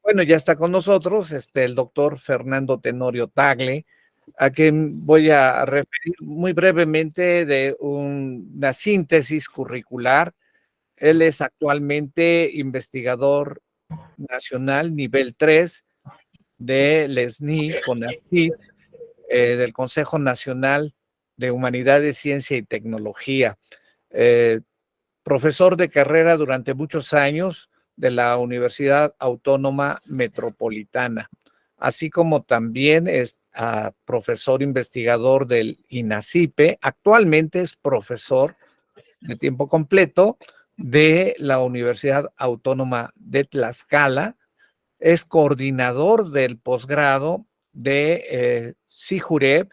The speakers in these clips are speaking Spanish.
Bueno, ya está con nosotros el doctor Fernando Tenorio Tagle, a quien voy a referir muy brevemente de una síntesis curricular. Él es actualmente investigador nacional nivel 3 del SNI, CONACYT, del Consejo Nacional de Humanidades, Ciencia y Tecnología. Profesor de carrera durante muchos años de la Universidad Autónoma Metropolitana, así como también es profesor investigador del INACIPE. Actualmente es profesor de tiempo completo de la Universidad Autónoma de Tlaxcala. Es coordinador del posgrado de CIJUREP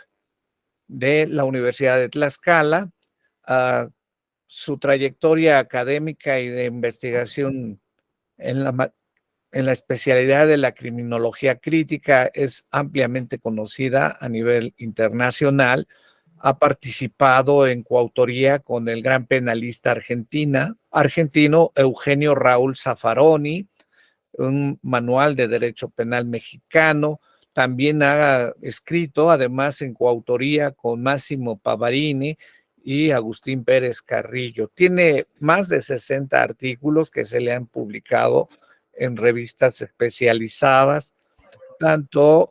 de la Universidad de Tlaxcala. Su trayectoria académica y de investigación en la especialidad de la criminología crítica es ampliamente conocida a nivel internacional. Ha participado en coautoría con el gran penalista argentino Eugenio Raúl Zaffaroni, un manual de derecho penal mexicano. También ha escrito, además en coautoría con Máximo Pavarini y Agustín Pérez Carrillo. Tiene más de 60 artículos que se le han publicado en revistas especializadas, tanto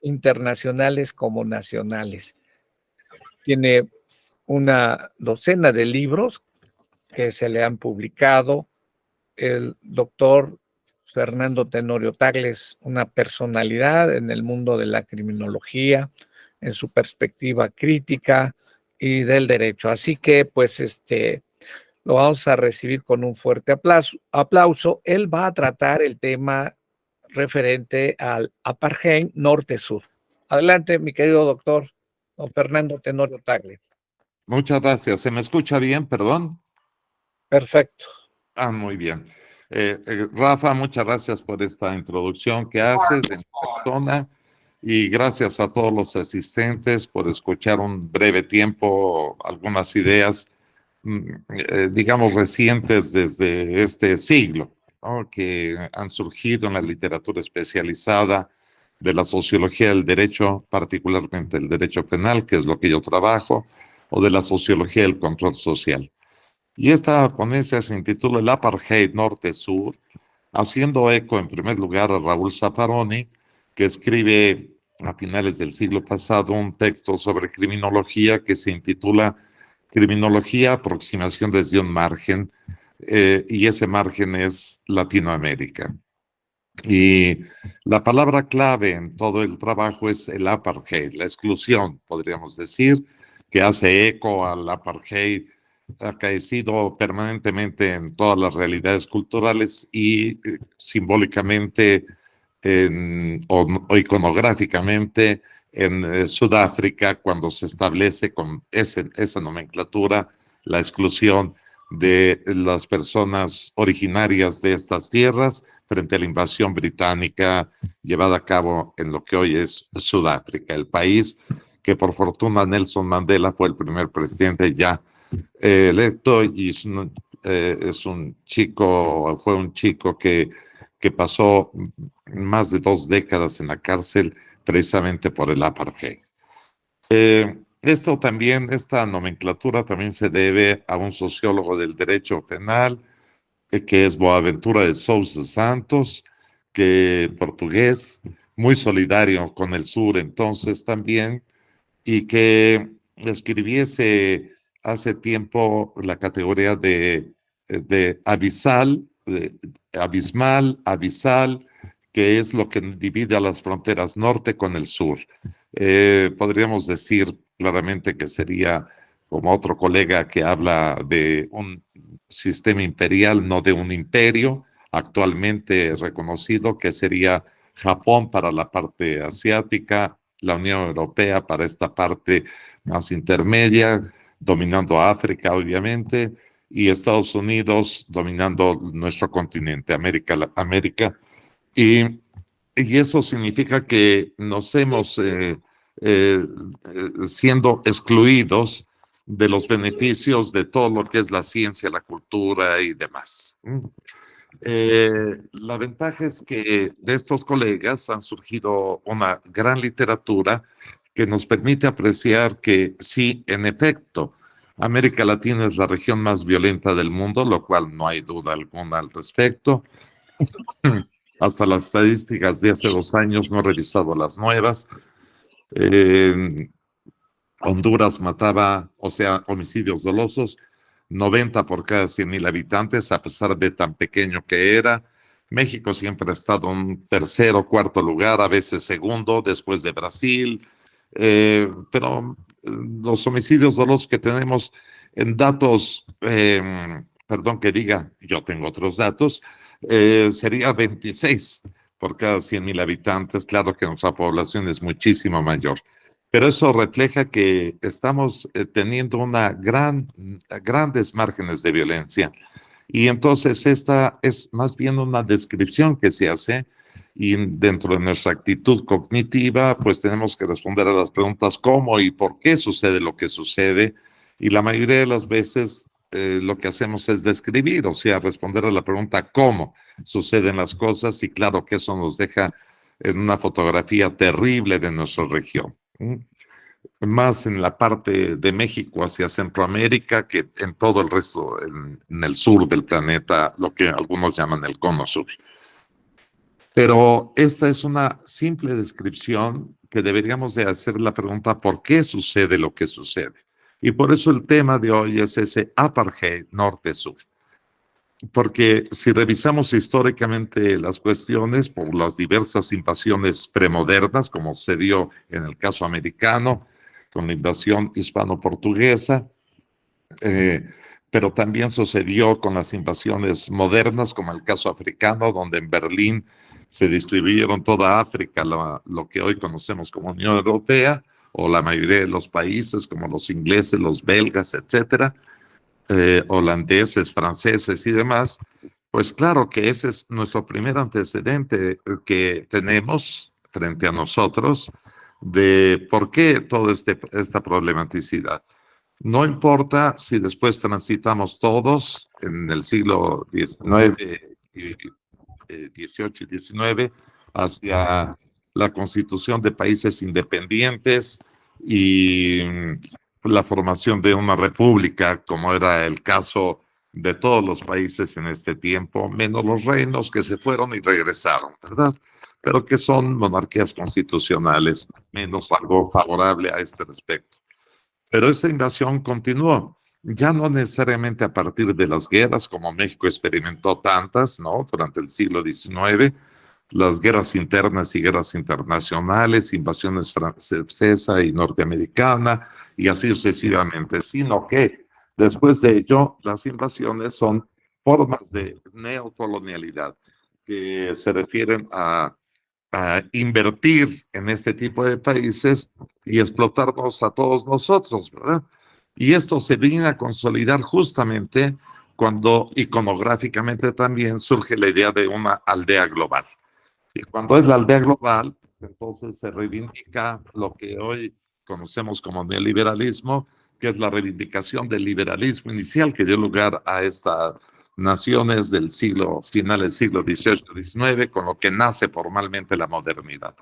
internacionales como nacionales. Tiene una docena de libros que se le han publicado. El doctor Fernando Tenorio Tagle es una personalidad en el mundo de la criminología, en su perspectiva crítica y del derecho. Así que, pues, lo vamos a recibir con un fuerte aplauso. Él va a tratar el tema referente al apartheid norte-sur. Adelante, mi querido doctor, don Fernando Tenorio Tagle. Muchas gracias. ¿Se me escucha bien? Perdón. Perfecto. Muy bien. Rafa, muchas gracias por esta introducción que haces en persona y gracias a todos los asistentes por escuchar un breve tiempo algunas ideas, digamos, recientes desde este siglo, ¿no?, que han surgido en la literatura especializada de la sociología del derecho, particularmente el derecho penal, que es lo que yo trabajo, o de la sociología del control social. Y esta ponencia se intitula El Apartheid Norte-Sur, haciendo eco en primer lugar a Raúl Zaffaroni, que escribe a finales del siglo pasado un texto sobre criminología que se intitula Criminología, aproximación desde un margen, y ese margen es Latinoamérica. Y la palabra clave en todo el trabajo es el apartheid, la exclusión, podríamos decir, que hace eco al apartheid acaecido permanentemente en todas las realidades culturales y simbólicamente o iconográficamente en Sudáfrica, cuando se establece con esa nomenclatura la exclusión de las personas originarias de estas tierras frente a la invasión británica llevada a cabo en lo que hoy es Sudáfrica, el país que por fortuna Nelson Mandela fue el primer presidente ya electo y fue un chico que pasó más de 2 décadas en la cárcel precisamente por el apartheid. Esta nomenclatura también se debe a un sociólogo del derecho penal, que es Boaventura de Sousa Santos, que portugués, muy solidario con el sur entonces también, y que escribiese hace tiempo la categoría de abisal, abisal, que es lo que divide a las fronteras norte con el sur. Podríamos decir claramente que sería como otro colega que habla de un sistema imperial, no de un imperio actualmente reconocido, que sería Japón para la parte asiática, la Unión Europea para esta parte más intermedia, dominando África, obviamente, y Estados Unidos dominando nuestro continente, América. Y eso significa que nos hemos siendo excluidos de los beneficios de todo lo que es la ciencia, la cultura y demás. La ventaja es que de estos colegas han surgido una gran literatura que nos permite apreciar que sí, en efecto, América Latina es la región más violenta del mundo, lo cual no hay duda alguna al respecto. Hasta las estadísticas de hace 2 años, no he revisado las nuevas. Honduras mataba, o sea, homicidios dolosos, 90 por cada 100,000 habitantes, a pesar de tan pequeño que era. México siempre ha estado en tercer o cuarto lugar, a veces segundo, después de Brasil. Pero los homicidios dolosos que tenemos en datos, perdón que diga, yo tengo otros datos, sería 26 por cada 100,000 habitantes. Claro que nuestra población es muchísimo mayor. Pero eso refleja que estamos teniendo grandes márgenes de violencia. Y entonces esta es más bien una descripción que se hace y dentro de nuestra actitud cognitiva, pues tenemos que responder a las preguntas cómo y por qué sucede lo que sucede. Y la mayoría de las veces lo que hacemos es describir, o sea, responder a la pregunta cómo suceden las cosas, y claro que eso nos deja en una fotografía terrible de nuestra región. Más en la parte de México hacia Centroamérica que en todo el resto, en el sur del planeta, lo que algunos llaman el cono sur. Pero esta es una simple descripción que deberíamos de hacer la pregunta ¿por qué sucede lo que sucede? Y por eso el tema de hoy es ese apartheid norte-sur. Porque si revisamos históricamente las cuestiones por las diversas invasiones premodernas, como se dio en el caso americano, con la invasión hispano-portuguesa, pero también sucedió con las invasiones modernas, como el caso africano, donde en Berlín se distribuyeron toda África, lo que hoy conocemos como Unión Europea, o la mayoría de los países, como los ingleses, los belgas, etcétera, holandeses, franceses y demás. Pues claro que ese es nuestro primer antecedente que tenemos frente a nosotros de por qué toda esta problematicidad. No importa si después transitamos todos en el siglo XIX, XVIII y XIX hacia la constitución de países independientes y la formación de una república, como era el caso de todos los países en este tiempo, menos los reinos que se fueron y regresaron, ¿verdad? Pero que son monarquías constitucionales, menos algo favorable a este respecto. Pero esta invasión continuó, ya no necesariamente a partir de las guerras, como México experimentó tantas, ¿no? Durante el siglo XIX, las guerras internas y guerras internacionales, invasiones francesa y norteamericana, y así sucesivamente, sino que después de ello, las invasiones son formas de neocolonialidad que se refieren a invertir en este tipo de países y explotarnos a todos nosotros, ¿verdad? Y esto se viene a consolidar justamente cuando iconográficamente también surge la idea de una aldea global. Y cuando es la aldea global, pues entonces se reivindica lo que hoy conocemos como neoliberalismo, que es la reivindicación del liberalismo inicial que dio lugar a estas naciones del final del siglo XVIII-XIX, con lo que nace formalmente la modernidad.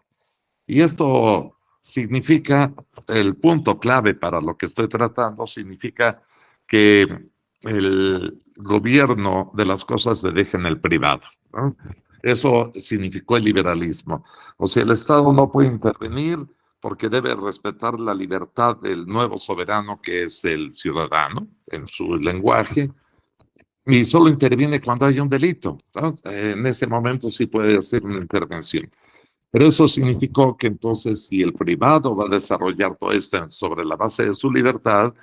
Y esto significa, el punto clave para lo que estoy tratando, significa que el gobierno de las cosas se deja en el privado, ¿no? Eso significó el liberalismo. O sea, el Estado no puede intervenir porque debe respetar la libertad del nuevo soberano que es el ciudadano, en su lenguaje, y solo interviene cuando hay un delito, ¿no? En ese momento sí puede hacer una intervención. Pero eso significó que entonces si el privado va a desarrollar todo esto sobre la base de su libertad,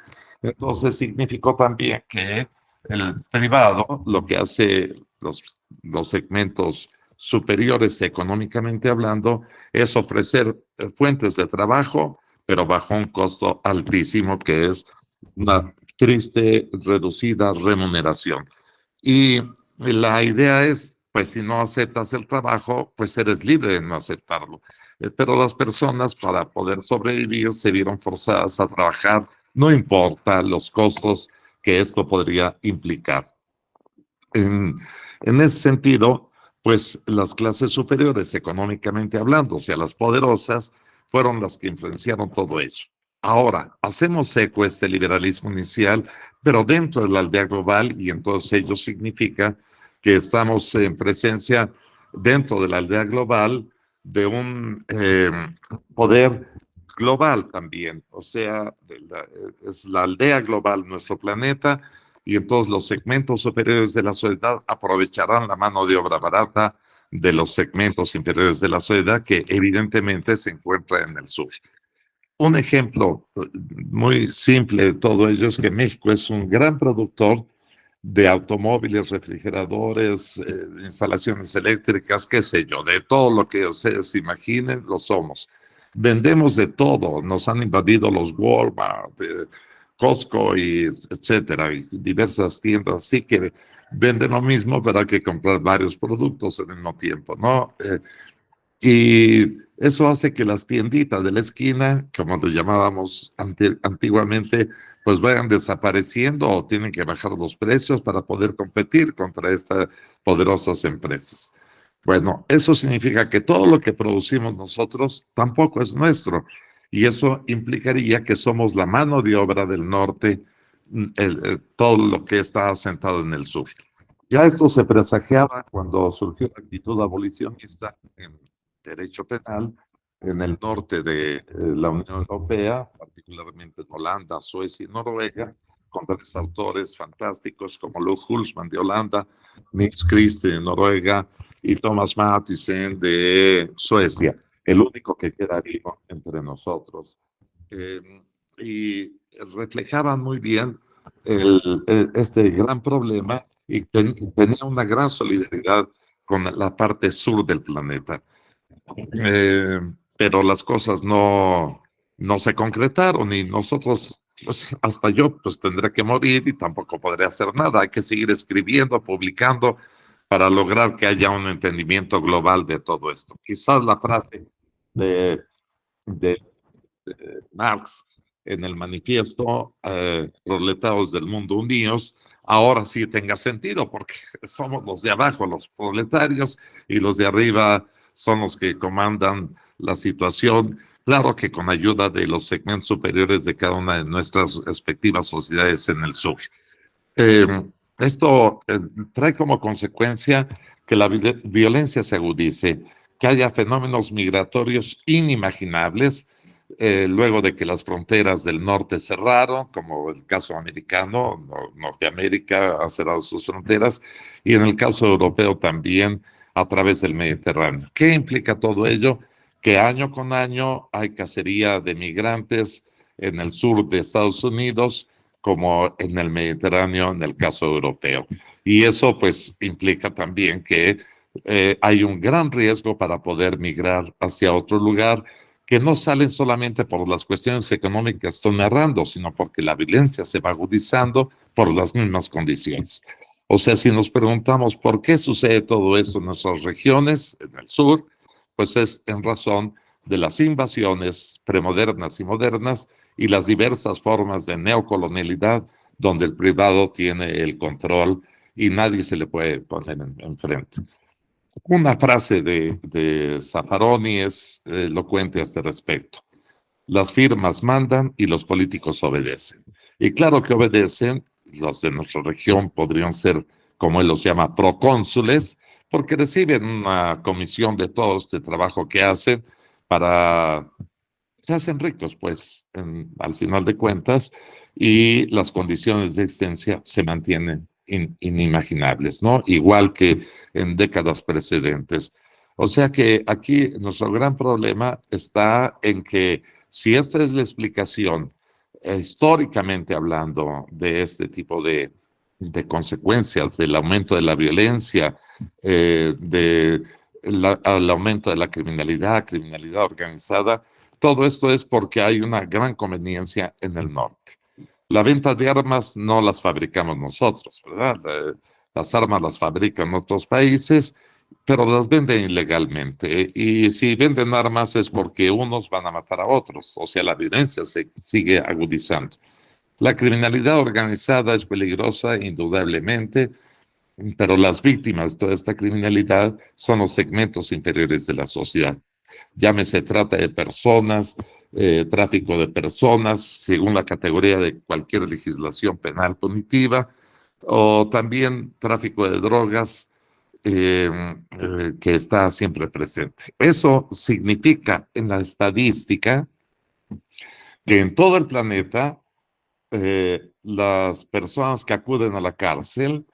entonces significó también que el privado lo que hace los segmentos superiores económicamente hablando es ofrecer fuentes de trabajo, pero bajo un costo altísimo que es una triste, reducida remuneración. Y la idea es, pues si no aceptas el trabajo, pues eres libre de no aceptarlo. Pero las personas para poder sobrevivir se vieron forzadas a trabajar, no importa los costos que esto podría implicar. En, en ese sentido, pues las clases superiores, económicamente hablando, o sea, las poderosas, fueron las que influenciaron todo ello. Ahora, hacemos eco a este liberalismo inicial, pero dentro de la aldea global, y entonces ello significa que estamos en presencia dentro de la aldea global de un poder global también, o sea, es la aldea global, nuestro planeta, y entonces los segmentos superiores de la sociedad aprovecharán la mano de obra barata de los segmentos inferiores de la sociedad que evidentemente se encuentra en el sur. Un ejemplo muy simple de todo ello es que México es un gran productor de automóviles, refrigeradores, instalaciones eléctricas, qué sé yo, de todo lo que ustedes imaginen, lo somos. Vendemos de todo, nos han invadido los Walmart, Costco, y etcétera, y diversas tiendas, así que venden lo mismo, pero hay que comprar varios productos al mismo tiempo, ¿no? Y eso hace que las tienditas de la esquina, como lo llamábamos antiguamente, pues vayan desapareciendo o tienen que bajar los precios para poder competir contra estas poderosas empresas. Bueno, eso significa que todo lo que producimos nosotros tampoco es nuestro. Y eso implicaría que somos la mano de obra del norte, todo lo que está asentado en el sur. Ya esto se presagiaba cuando surgió la actitud abolicionista en derecho penal en el norte de la Unión Europea, particularmente en Holanda, Suecia y Noruega, con tres autores fantásticos como Lou Hulsmann de Holanda, Nils Christie de Noruega y Thomas Mathiesen de Suecia, el único que queda vivo entre nosotros. Y reflejaban muy bien este gran problema y tenía una gran solidaridad con la parte sur del planeta. Pero las cosas no se concretaron y nosotros, pues hasta yo, pues tendré que morir y tampoco podré hacer nada. Hay que seguir escribiendo, publicando para lograr que haya un entendimiento global de todo esto. Quizás la frase de, de Marx en el manifiesto Proletarios del Mundo Unidos, ahora sí tenga sentido, porque somos los de abajo, los proletarios, y los de arriba son los que comandan la situación, claro que con ayuda de los segmentos superiores de cada una de nuestras respectivas sociedades en el sur. Eh, Esto trae como consecuencia que la violencia se agudice, que haya fenómenos migratorios inimaginables, luego de que las fronteras del norte cerraron, como el caso americano, Norteamérica ha cerrado sus fronteras, y en el caso europeo también a través del Mediterráneo. ¿Qué implica todo ello? Que año con año hay cacería de migrantes en el sur de Estados Unidos, como en el Mediterráneo, en el caso europeo. Y eso pues implica también que hay un gran riesgo para poder migrar hacia otro lugar, que no salen solamente por las cuestiones económicas que estoy narrando, sino porque la violencia se va agudizando por las mismas condiciones. O sea, si nos preguntamos por qué sucede todo esto en nuestras regiones, en el sur, pues es en razón de las invasiones premodernas y modernas y las diversas formas de neocolonialidad donde el privado tiene el control y nadie se le puede poner enfrente. Una frase de Zaffaroni es elocuente a este respecto. Las firmas mandan y los políticos obedecen. Y claro que obedecen, los de nuestra región podrían ser, como él los llama, procónsules, porque reciben una comisión de todo este trabajo que hacen para... Se hacen ricos, pues, al final de cuentas, y las condiciones de existencia se mantienen inimaginables, ¿no? Igual que en décadas precedentes. O sea que aquí nuestro gran problema está en que si esta es la explicación, históricamente hablando, de este tipo de consecuencias, del aumento de la violencia, al aumento de la criminalidad organizada, todo esto es porque hay una gran conveniencia en el norte. La venta de armas no las fabricamos nosotros, ¿verdad? Las armas las fabrican otros países, pero las venden ilegalmente. Y si venden armas es porque unos van a matar a otros, o sea, la violencia se sigue agudizando. La criminalidad organizada es peligrosa, indudablemente, pero las víctimas de toda esta criminalidad son los segmentos inferiores de la sociedad. Llámese trata de personas, tráfico de personas, según la categoría de cualquier legislación penal punitiva, o también tráfico de drogas, que está siempre presente. Eso significa en la estadística que en todo el planeta las personas que acuden a la cárcel,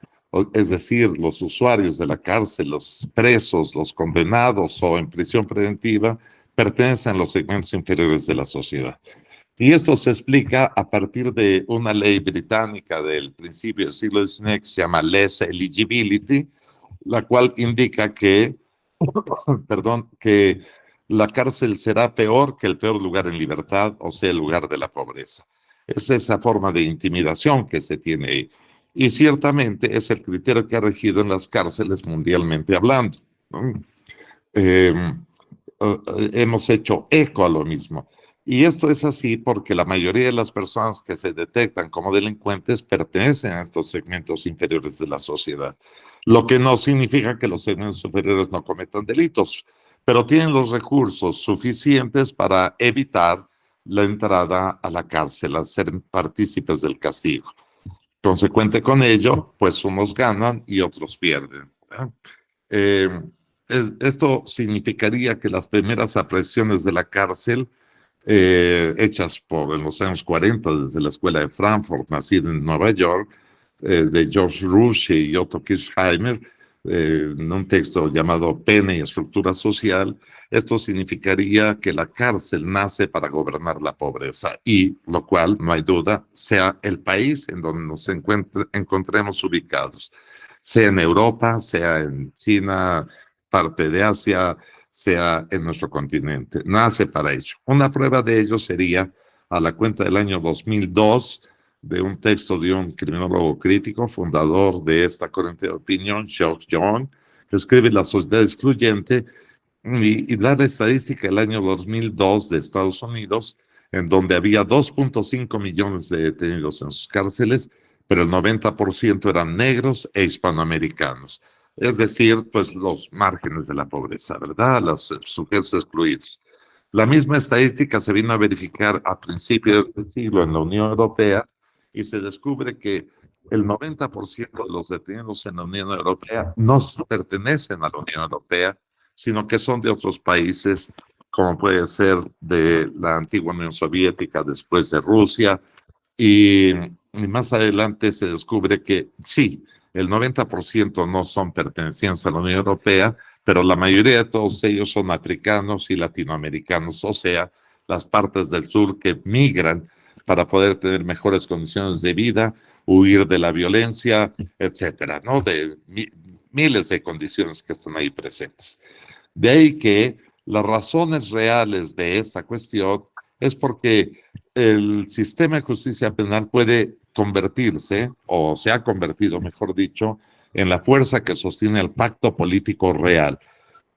es decir, los usuarios de la cárcel, los presos, los condenados o en prisión preventiva, pertenecen a los segmentos inferiores de la sociedad. Y esto se explica a partir de una ley británica del principio del siglo XIX que se llama Less Eligibility, la cual indica que, perdón, que la cárcel será peor que el peor lugar en libertad, o sea, el lugar de la pobreza. Es esa forma de intimidación que se tiene ahí. Y ciertamente es el criterio que ha regido en las cárceles mundialmente hablando, ¿no? Hemos hecho eco a lo mismo. Y esto es así porque la mayoría de las personas que se detectan como delincuentes pertenecen a estos segmentos inferiores de la sociedad, lo que no significa que los segmentos superiores no cometan delitos, pero tienen los recursos suficientes para evitar la entrada a la cárcel, a ser partícipes del castigo. Consecuente con ello, pues unos ganan y otros pierden, ¿verdad? Esto significaría que las primeras aprehensiones de la cárcel, hechas en los años 40 desde la escuela de Frankfurt, nacida en Nueva York, de George Rush y Otto Kirchheimer, en un texto llamado Pena y Estructura Social. Esto significaría que la cárcel nace para gobernar la pobreza y, lo cual, no hay duda, sea el país en donde nos encontremos ubicados, sea en Europa, sea en China, parte de Asia, sea en nuestro continente. Nace para ello. Una prueba de ello sería a la cuenta del año 2002 de un texto de un criminólogo crítico, fundador de esta corriente de opinión, George Young, que escribe La sociedad excluyente y da la estadística del año 2002 de Estados Unidos, en donde había 2.5 millones de detenidos en sus cárceles, pero el 90% eran negros e hispanoamericanos. Es decir, pues los márgenes de la pobreza, ¿verdad? Los sujetos excluidos. La misma estadística se vino a verificar a principios del siglo en la Unión Europea y se descubre que el 90% de los detenidos en la Unión Europea no pertenecen a la Unión Europea, sino que son de otros países, como puede ser de la antigua Unión Soviética, después de Rusia, y más adelante se descubre que sí, el 90% no son pertenecientes a la Unión Europea, pero la mayoría de todos ellos son africanos y latinoamericanos, o sea, las partes del sur que migran para poder tener mejores condiciones de vida, huir de la violencia, etcétera, ¿no? De miles de condiciones que están ahí presentes. De ahí que las razones reales de esta cuestión es porque el sistema de justicia penal puede convertirse, o se ha convertido, mejor dicho, en la fuerza que sostiene el pacto político real,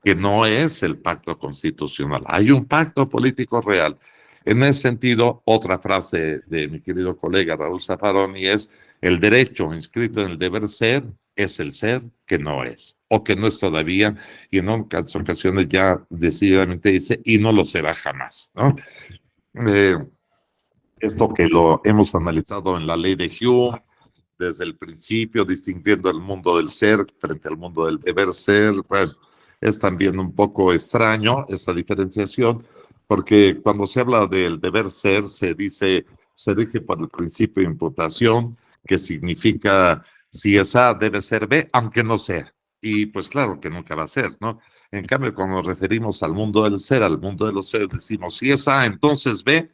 que no es el pacto constitucional. Hay un pacto político real. En ese sentido, otra frase de mi querido colega Raúl Zaffaroni es: el derecho inscrito en el deber ser es el ser que no es, o que no es todavía, y en otras ocasiones ya decididamente dice, y no lo será jamás, ¿no? Esto que lo hemos analizado en la ley de Hume desde el principio, distinguiendo el mundo del ser frente al mundo del deber ser. Bueno, es también un poco extraño esta diferenciación, porque cuando se habla del deber ser, se rige por el principio de imputación, que significa si es A, debe ser B, aunque no sea. Y pues claro que nunca va a ser, ¿no? En cambio, cuando nos referimos al mundo del ser, al mundo de los seres, decimos si es A, entonces B,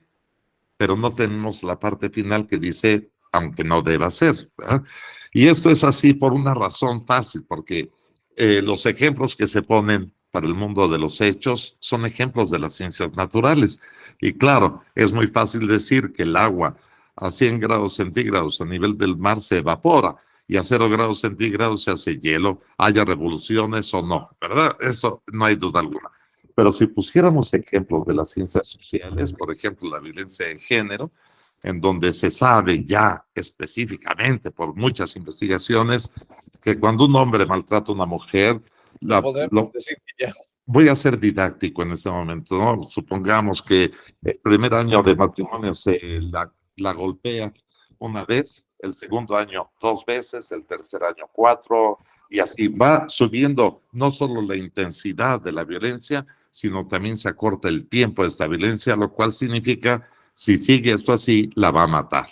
pero no tenemos la parte final que dice aunque no deba ser, ¿verdad? Y esto es así por una razón fácil, porque los ejemplos que se ponen para el mundo de los hechos son ejemplos de las ciencias naturales. Y claro, es muy fácil decir que el agua a 100 grados centígrados a nivel del mar se evapora y a 0 grados centígrados se hace hielo, haya revoluciones o no, ¿verdad? Eso no hay duda alguna. Pero si pusiéramos ejemplos de las ciencias sociales, por ejemplo, la violencia de género, en donde se sabe ya específicamente por muchas investigaciones que cuando un hombre maltrata a una mujer, Podemos decir que ya. voy a ser didáctico en este momento, ¿no? Supongamos que el primer año de matrimonio la golpea una vez, el segundo año 2 veces, el tercer año 4, y así va subiendo no solo la intensidad de la violencia, sino también se acorta el tiempo de esta violencia, lo cual significa, si sigue esto así, la va a matar.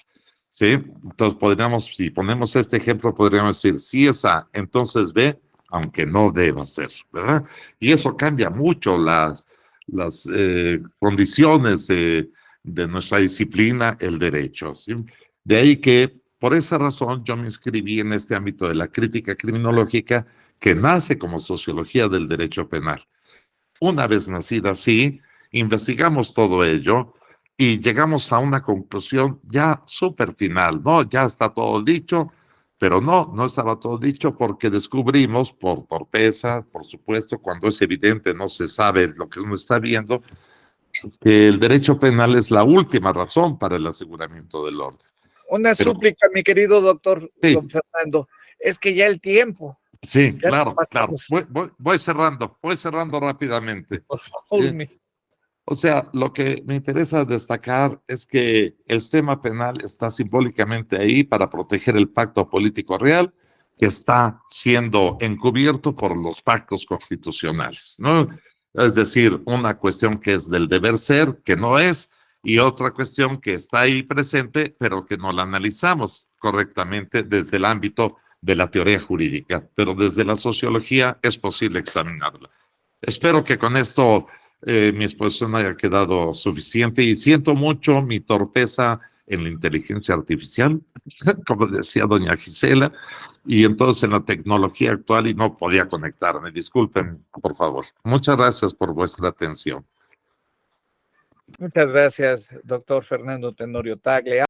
¿Sí? Entonces podríamos, si ponemos este ejemplo, podríamos decir, si es A, entonces B, aunque no deba ser, ¿verdad? Y eso cambia mucho las condiciones de nuestra disciplina, el derecho, ¿sí? De ahí que, por esa razón, yo me inscribí en este ámbito de la crítica criminológica, que nace como sociología del derecho penal. Una vez nacida así, investigamos todo ello y llegamos a una conclusión ya súper final, ¿no? Ya está todo dicho, pero no estaba todo dicho porque descubrimos por torpeza, por supuesto, cuando es evidente, no se sabe lo que uno está viendo, que el derecho penal es la última razón para el aseguramiento del orden. Una súplica, mi querido doctor, sí, don Fernando, es que ya el tiempo. Sí, ya claro. Voy cerrando rápidamente. Por favor, O sea, lo que me interesa destacar es que el sistema penal está simbólicamente ahí para proteger el pacto político real que está siendo encubierto por los pactos constitucionales, ¿no? Es decir, una cuestión que es del deber ser, que no es, y otra cuestión que está ahí presente, pero que no la analizamos correctamente desde el ámbito de la teoría jurídica, pero desde la sociología es posible examinarla. Espero que con esto mi exposición haya quedado suficiente y siento mucho mi torpeza en la inteligencia artificial, como decía doña Gisela, y entonces en la tecnología actual y no podía conectarme. Disculpen, por favor. Muchas gracias por vuestra atención. Muchas gracias, doctor Fernando Tenorio Tagle.